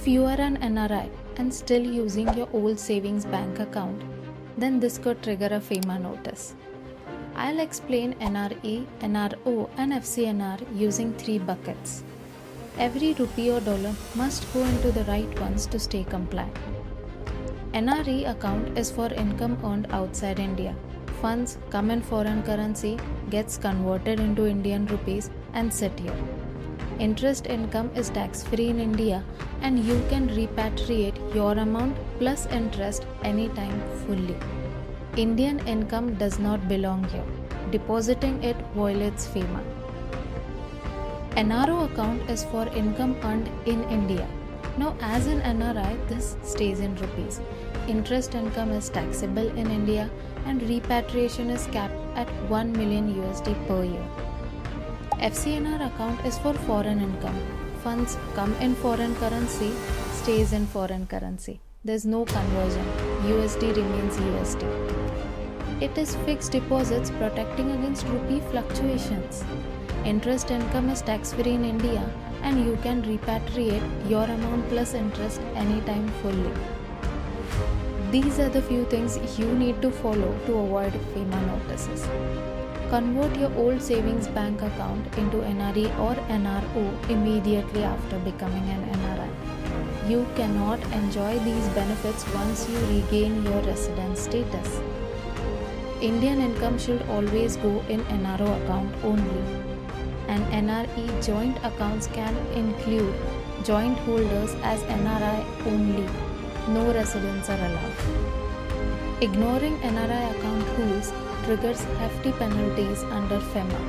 you are an NRI and still using your old savings bank account, then this could trigger a Fema notice. I'll explain NRE, NRO and FCNR using 3 buckets. Every rupee or dollar must go into the right ones to stay compliant. NRE account is for income earned outside India. Funds come in foreign currency, gets converted into Indian rupees and sit here. Interest income is tax-free in India and you can repatriate your amount plus interest anytime fully. Indian income does not belong here. Depositing it violates Fema. NRO account is for income earned in India. Now as an NRI, this stays in rupees. Interest income is taxable in India and repatriation is capped at $1 million USD per year. FCNR account is for foreign income. Funds come in foreign currency, stays in foreign currency. There's no conversion. USD remains USD. It is fixed deposits protecting against rupee fluctuations. Interest income is tax-free in India and you can repatriate your amount plus interest anytime fully. These are the few things you need to follow to avoid Fema notices. Convert your old savings bank account into NRE or NRO immediately after becoming an NRI. You cannot enjoy these benefits once you regain your residence status. Indian income should always go in NRO account only. And NRE joint accounts can include joint holders as NRI only. No residents are allowed. Ignoring NRI account rules triggers hefty penalties under Fema,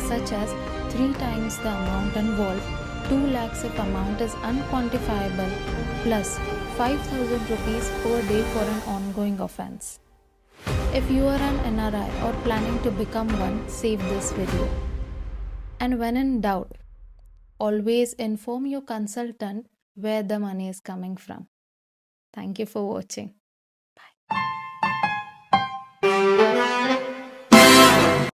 such as 3 times the amount involved, 2 lakhs if amount is unquantifiable, plus 5,000 rupees per day for an ongoing offence. If you are an NRI or planning to become one, save this video. And when in doubt, always inform your consultant where the money is coming from. Thank you for watching.